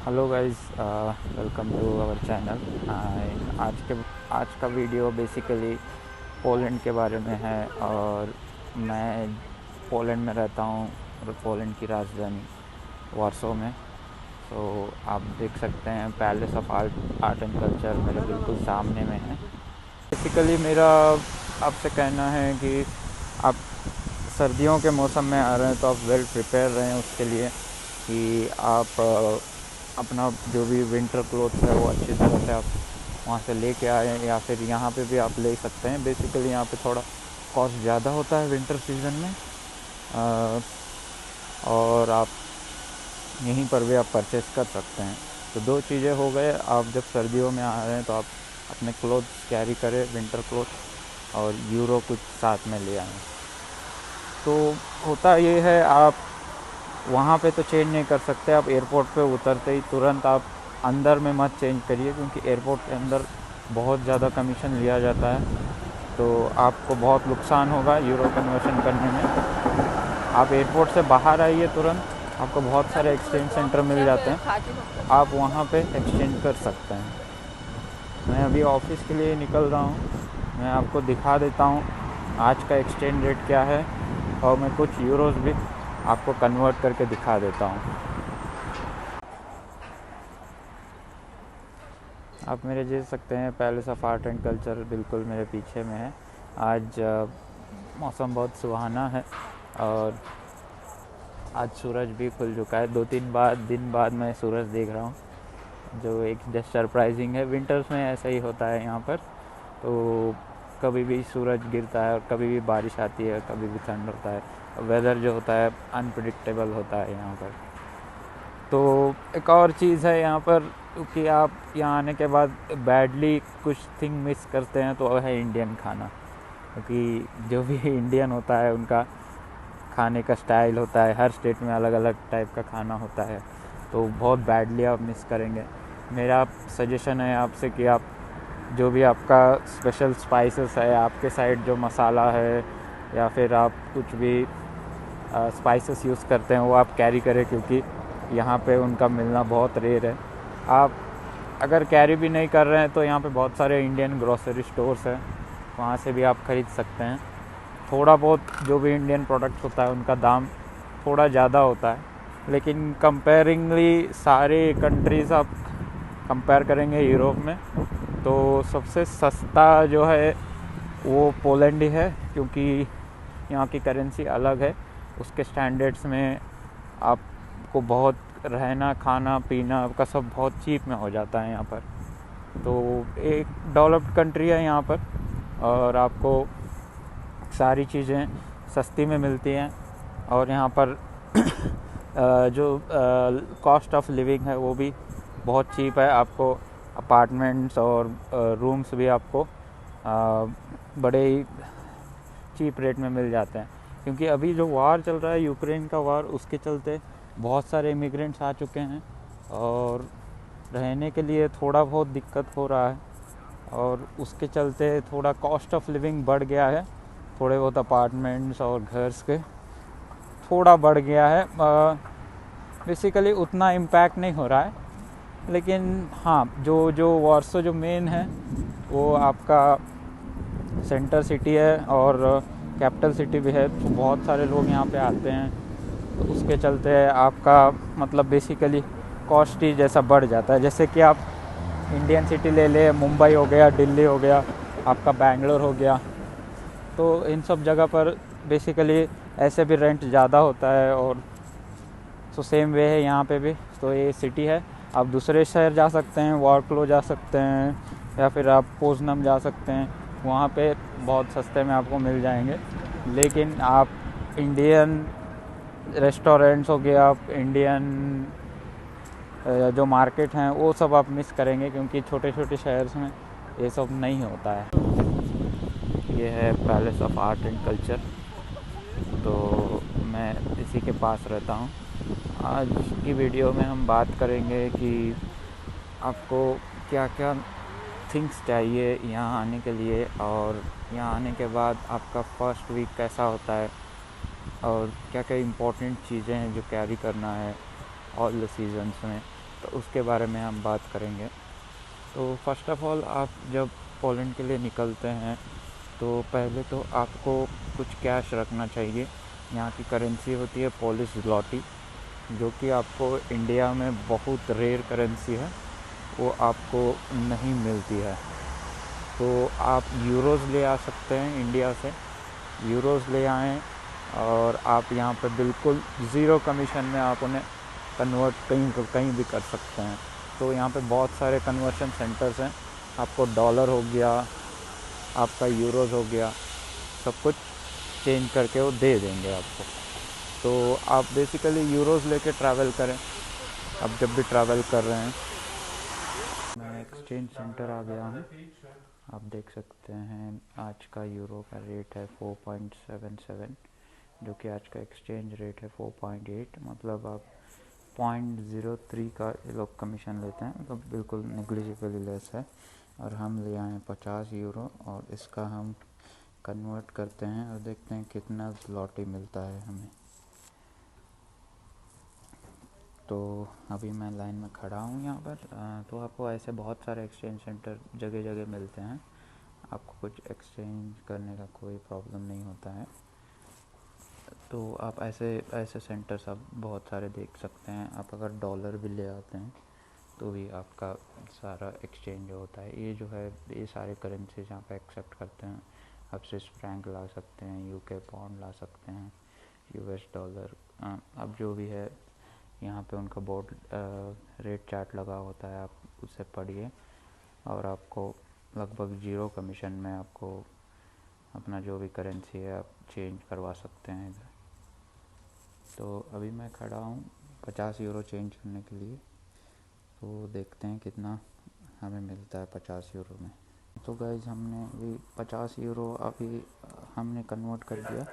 Hello guys, welcome to our channel. आज का video basically Poland के बारे में है। और मैं पोलैंड में रहता हूँ और पोलैंड की राजधानी वार्सो में। तो आप देख सकते हैं palace of art and culture मेरे बिल्कुल सामने में है। बेसिकली मेरा आपसे कहना है कि आप सर्दियों के मौसम में आ रहे हैं तो आप वेल प्रिपेयर रहें उसके लिए कि आप अपना जो भी विंटर क्लोथ्स है वो अच्छी तरह से आप वहाँ से लेके आएँ, या फिर यहाँ पे भी आप ले सकते हैं। बेसिकली यहाँ पे थोड़ा कॉस्ट ज़्यादा होता है विंटर सीज़न में, और आप यहीं पर भी आप परचेस कर सकते हैं। तो दो चीज़ें हो गए, आप जब सर्दियों में आ रहे हैं तो आप अपने क्लोथ्स कैरी करें, विंटर क्लोथ्स, और यूरो कुछ साथ में ले आएँ। तो होता ये है, आप वहाँ पे तो चेंज नहीं कर सकते। आप एयरपोर्ट पे उतरते ही तुरंत आप अंदर में मत चेंज करिए, क्योंकि एयरपोर्ट के अंदर बहुत ज़्यादा कमीशन लिया जाता है। तो आपको बहुत नुकसान होगा यूरो कन्वर्शन करने में। आप एयरपोर्ट से बाहर आइए तुरंत, आपको बहुत सारे एक्सचेंज सेंटर मिल जाते हैं, आप वहाँ पे एक्सचेंज कर सकते हैं। मैं अभी ऑफिस के लिए निकल रहा हूँ, मैं आपको दिखा देता हूँ आज का एक्सचेंज रेट क्या है, और मैं कुछ यूरोज़ भी आपको कन्वर्ट करके दिखा देता हूँ। आप मेरे देख सकते हैं palace of art and culture बिल्कुल मेरे पीछे में है। आज मौसम बहुत सुहाना है और आज सूरज भी खुल चुका है। 2-3 दिन बाद मैं सूरज देख रहा हूँ, जो एक जस्ट सरप्राइजिंग है। विंटर्स में ऐसा ही होता है यहाँ पर, तो कभी भी सूरज गिरता है और कभी भी बारिश आती है, कभी भी ठंड होता है। वेदर जो होता है अनप्रिडिक्टेबल होता है यहाँ पर। तो एक और चीज़ है यहाँ पर कि आप यहाँ आने के बाद बैडली कुछ थिंग मिस करते हैं तो वह है इंडियन खाना, क्योंकि जो भी इंडियन होता है उनका खाने का स्टाइल होता है, हर स्टेट में अलग अलग टाइप का खाना होता है, तो बहुत बैडली आप मिस करेंगे। मेरा सजेशन है आपसे कि आप जो भी आपका स्पेशल स्पाइसेस है, आपके साइड जो मसाला है या फिर आप कुछ भी स्पाइसेस यूज़ करते हैं वो आप कैरी करें, क्योंकि यहाँ पे उनका मिलना बहुत रेयर है। आप अगर कैरी भी नहीं कर रहे हैं तो यहाँ पे बहुत सारे इंडियन ग्रोसरी स्टोर्स हैं, वहाँ से भी आप ख़रीद सकते हैं। थोड़ा बहुत जो भी इंडियन प्रोडक्ट होता है उनका दाम थोड़ा ज़्यादा होता है, लेकिन कंपेयरिंगली सारे कंट्रीज़ आप कंपेयर करेंगे यूरोप में तो सबसे सस्ता जो है वो पोलैंड ही है, क्योंकि यहाँ की करेंसी अलग है। उसके स्टैंडर्ड्स में आपको बहुत रहना खाना पीना का सब बहुत चीप में हो जाता है यहाँ पर। तो एक डेवलप्ड कंट्री है यहाँ पर, और आपको सारी चीज़ें सस्ती में मिलती हैं। और यहाँ पर जो कॉस्ट ऑफ लिविंग है वो भी बहुत चीप है। आपको अपार्टमेंट्स और रूम्स भी आपको बड़े ही चीप रेट में मिल जाते हैं, क्योंकि अभी जो वार चल रहा है यूक्रेन का वार, उसके चलते बहुत सारे इमिग्रेंट्स आ चुके हैं और रहने के लिए थोड़ा बहुत दिक्कत हो रहा है, और उसके चलते थोड़ा कॉस्ट ऑफ लिविंग बढ़ गया है। थोड़े बहुत अपार्टमेंट्स और घर्स के थोड़ा बढ़ गया है। बेसिकली उतना इम्पैक्ट नहीं हो रहा है, लेकिन हाँ, जो वार्सो जो मेन है वो आपका सेंटर सिटी है और कैपिटल सिटी भी है, तो बहुत सारे लोग यहाँ पे आते हैं। तो उसके चलते आपका मतलब बेसिकली कॉस्ट ही जैसा बढ़ जाता है। जैसे कि आप इंडियन सिटी ले ले, मुंबई हो गया, दिल्ली हो गया, आपका बैंगलोर हो गया, तो इन सब जगह पर बेसिकली ऐसे भी रेंट ज़्यादा होता है। और तो सेम वे है यहाँ पे भी। तो ये सिटी है, आप दूसरे शहर जा सकते हैं, वार्कलो जा सकते हैं, या फिर आप पोजनम जा सकते हैं, वहाँ पे बहुत सस्ते में आपको मिल जाएंगे। लेकिन आप इंडियन रेस्टोरेंट्स हो गए, आप इंडियन जो मार्केट हैं वो सब आप मिस करेंगे, क्योंकि छोटे छोटे शहर्स में ये सब नहीं होता है। ये है palace of art and culture, तो मैं इसी के पास रहता हूँ। आज की वीडियो में हम बात करेंगे कि आपको क्या क्या थिंग्स चाहिए यहाँ आने के लिए, और यहाँ आने के बाद आपका फर्स्ट वीक कैसा होता है, और क्या क्या इम्पोर्टेंट चीज़ें हैं जो कैरी करना है ऑल द सीजन्स में। तो उसके बारे में हम बात करेंगे। तो फर्स्ट ऑफ़ ऑल आप जब पोलैंड के लिए निकलते हैं तो पहले तो आपको कुछ कैश रखना चाहिए। यहाँ की करेंसी होती है पोलिश ज़्लॉटी, जो कि आपको इंडिया में बहुत रेयर करेंसी है, वो आपको नहीं मिलती है। तो आप यूरोज़ ले आ सकते हैं इंडिया से, यूरोज़ ले आएँ और आप यहाँ पे बिल्कुल ज़ीरो कमीशन में आप उन्हें कन्वर्ट कहीं भी कर सकते हैं। तो यहाँ पे बहुत सारे कन्वर्शन सेंटर्स हैं, आपको डॉलर हो गया, आपका यूरोज़ हो गया, सब कुछ चेंज करके वो दे देंगे आपको। तो आप बेसिकली यूरोज़ लेके ट्रैवल करें अब जब भी ट्रैवल कर रहे हैं। मैं एक्सचेंज सेंटर आ गया हूँ, आप देख सकते हैं आज का यूरो का रेट है 4.77, जो कि आज का एक्सचेंज रेट है 4.8, मतलब आप 0.03 का ये लोग कमीशन लेते हैं, मतलब बिल्कुल नेग्लिजिबली लेस है। और हम ले आए 50 यूरो और इसका हम कन्वर्ट करते हैं और देखते हैं कितना ज़्लॉटी मिलता है हमें। तो अभी मैं लाइन में खड़ा हूँ यहाँ पर। तो आपको ऐसे बहुत सारे एक्सचेंज सेंटर जगह जगह मिलते हैं, आपको कुछ एक्सचेंज करने का कोई प्रॉब्लम नहीं होता है। तो आप ऐसे सेंटर्स आप बहुत सारे देख सकते हैं। आप अगर डॉलर भी ले आते हैं तो भी आपका सारा एक्सचेंज होता है। ये जो है ये सारे करेंसीज यहाँ पे एक्सेप्ट करते हैं। आप स्विस फ्रैंक ला सकते हैं, यूके पाउंड ला सकते हैं, यूएस डॉलर, अब जो भी है यहाँ पे उनका बोर्ड रेट चार्ट लगा होता है, आप उसे पढ़िए और आपको लगभग ज़ीरो कमीशन में आपको अपना जो भी करेंसी है आप चेंज करवा सकते हैं इधर। तो अभी मैं खड़ा हूँ 50 यूरो चेंज करने के लिए, तो देखते हैं कितना हमें मिलता है 50 यूरो में। तो गाइज हमने अभी 50 यूरो अभी हमने कन्वर्ट कर दिया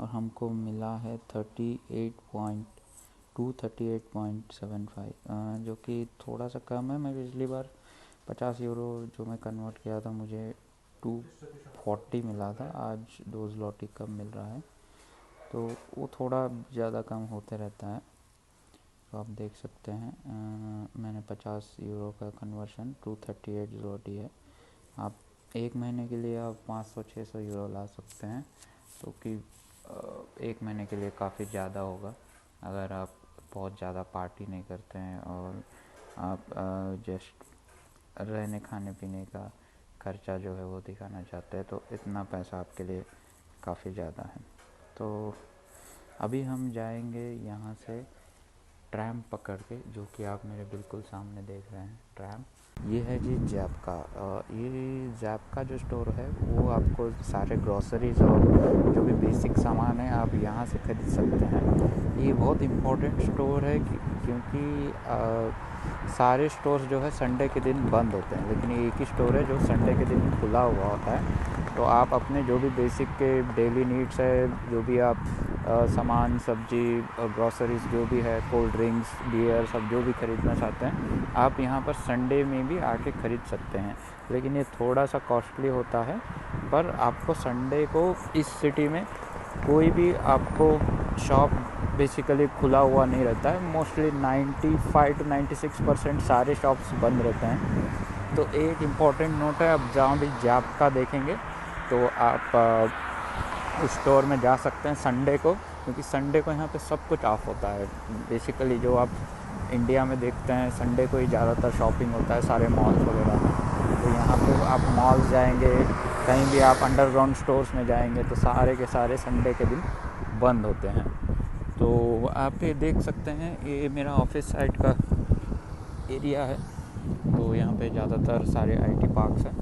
और हमको मिला है 38.75, जो कि थोड़ा सा कम है। मैं पिछली बार 50 यूरो जो मैं कन्वर्ट किया था मुझे 240 मिला था, आज 2 ज़्लॉटी कम मिल रहा है, तो वो थोड़ा ज़्यादा कम होते रहता है। तो आप देख सकते हैं मैंने 50 यूरो का कन्वर्शन 238 ज़्लॉटी है। आप एक महीने के लिए आप 500-600 यूरो ला सकते हैं, तो कि एक महीने के लिए काफ़ी ज़्यादा होगा अगर आप बहुत ज़्यादा पार्टी नहीं करते हैं और आप जस्ट रहने खाने पीने का खर्चा जो है वो दिखाना चाहते हैं, तो इतना पैसा आपके लिए काफ़ी ज़्यादा है। तो अभी हम जाएंगे यहाँ से ट्रैम पकड़ के, जो कि आप मेरे बिल्कुल सामने देख रहे हैं ट्रैम। ये है जी ज़ैप्का। ये ज़ैप्का जो स्टोर है वो आपको सारे ग्रॉसरीज़ और जो भी बेसिक सामान है आप यहाँ से ख़रीद सकते हैं। ये बहुत इम्पोर्टेंट स्टोर है क्योंकि सारे स्टोर्स जो है संडे के दिन बंद होते हैं, लेकिन एक ही स्टोर है जो संडे के दिन खुला हुआ होता है। तो आप अपने जो भी बेसिक के डेली नीड्स है, जो भी आप सामान, सब्जी, ग्रॉसरीज़ जो भी है, कोल्ड ड्रिंक्स, बियर, सब जो भी ख़रीदना चाहते हैं आप यहाँ पर संडे में भी आके ख़रीद सकते हैं। लेकिन ये थोड़ा सा कॉस्टली होता है, पर आपको संडे को इस सिटी में कोई भी आपको शॉप बेसिकली खुला हुआ नहीं रहता है। मोस्टली 95 to 96% सारे शॉप्स बंद रहते हैं। तो एक इम्पॉर्टेंट नोट है, आप जहाँ भी ज़ैप्का देखेंगे तो आप उस स्टोर में जा सकते हैं संडे को, क्योंकि संडे को यहाँ पे सब कुछ ऑफ होता है। बेसिकली जो आप इंडिया में देखते हैं संडे को ही ज़्यादातर शॉपिंग होता है सारे मॉल्स वगैरह में। तो यहाँ पे आप मॉल्स जाएंगे, कहीं भी आप अंडरग्राउंड स्टोर्स में जाएंगे तो सारे के सारे संडे के दिन बंद होते हैं। तो आप ये देख सकते हैं, ये मेरा ऑफिस साइड का एरिया है। तो यहाँ पे ज़्यादातर सारे आईटी पार्क्स हैं।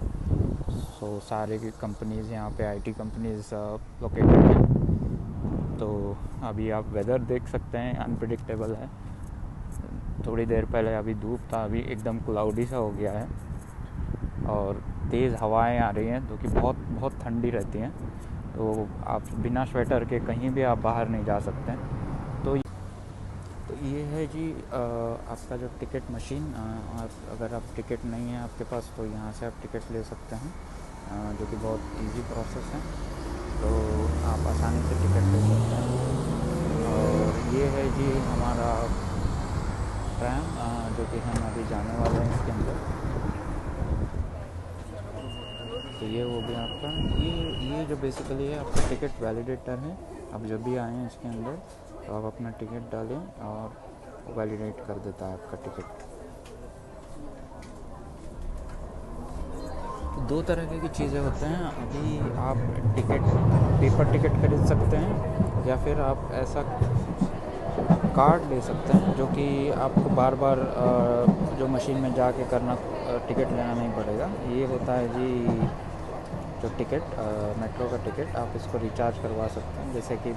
सो सारे की कंपनीज़ यहाँ पे आईटी कंपनीज़ लोकेटेड हैं। तो अभी आप वेदर देख सकते हैं, अनप्रेडिक्टेबल है। थोड़ी देर पहले अभी धूप था, अभी एकदम क्लाउडी सा हो गया है और तेज़ हवाएं आ रही हैं, जो कि बहुत बहुत ठंडी रहती हैं। तो आप बिना स्वेटर के कहीं भी आप बाहर नहीं जा सकते हैं। तो ये है जी आपका जो टिकट मशीन। अगर आप टिकट नहीं है आपके पास तो यहाँ से आप टिकट ले सकते हैं, जो कि बहुत इजी प्रोसेस है। तो आप आसानी से टिकट ले सकते हैं। और ये है जी हमारा ट्रैम जो कि हम अभी जाने वाले हैं इसके अंदर। तो ये हो गया आपका, ये जो बेसिकली है आपका टिकट वैलिडेटर है। आप जब भी आएँ इसके अंदर तो आप अपना टिकट डालें और वैलिडेट कर देता है आपका टिकट। तो दो तरह की चीज़ें होते हैं। अभी आप टिकट पेपर टिकट खरीद सकते हैं या फिर आप ऐसा कार्ड ले सकते हैं जो कि आपको बार बार जो मशीन में जाके करना टिकट लेना नहीं पड़ेगा। ये होता है जी जो टिकट मेट्रो का टिकट, आप इसको रिचार्ज करवा सकते हैं। जैसे कि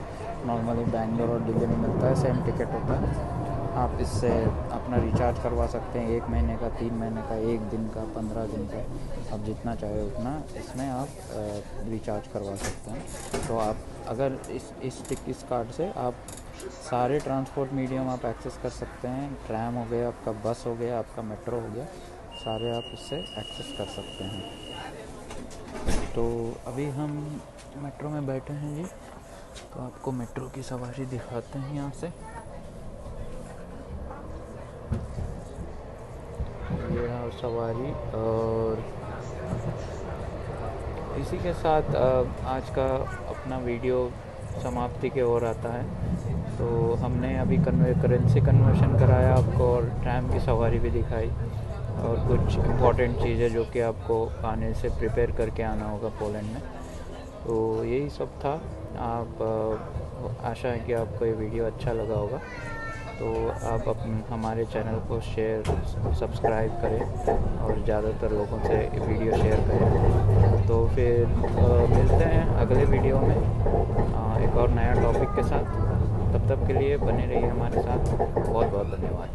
नॉर्मली बैंगलोर और दिल्ली में मिलता है, सेम टिकट होता है। आप इससे अपना रिचार्ज करवा सकते हैं 1 महीने का, 3 महीने का, 1 दिन का, 15 दिन का। आप जितना चाहे उतना इसमें आप रिचार्ज करवा सकते हैं। तो आप अगर इस कार्ड से आप सारे ट्रांसपोर्ट मीडियम आप एक्सेस कर सकते हैं। ट्रैम हो गया आपका, बस हो गया आपका, मेट्रो हो गया, सारे आप इससे एक्सेस कर सकते हैं। तो अभी हम मेट्रो में बैठे हैं जी, तो आपको मेट्रो की सवारी दिखाते हैं यहाँ से। ये रहा सवारी, और इसी के साथ आज का अपना वीडियो समाप्ति की ओर आता है। तो हमने अभी करेंसी कन्वर्शन कराया आपको, और ट्रैम की सवारी भी दिखाई, और कुछ इम्पॉर्टेंट चीज़ें जो कि आपको आने से प्रिपेयर करके आना होगा पोलैंड में। तो यही सब था। आशा है कि आपको ये वीडियो अच्छा लगा होगा। तो आप हमारे चैनल को शेयर सब्सक्राइब करें और ज़्यादातर लोगों से वीडियो शेयर करें। तो फिर मिलते हैं अगले वीडियो में एक और नया टॉपिक के साथ। तब तक के लिए बने रहिए हमारे साथ। बहुत बहुत धन्यवाद।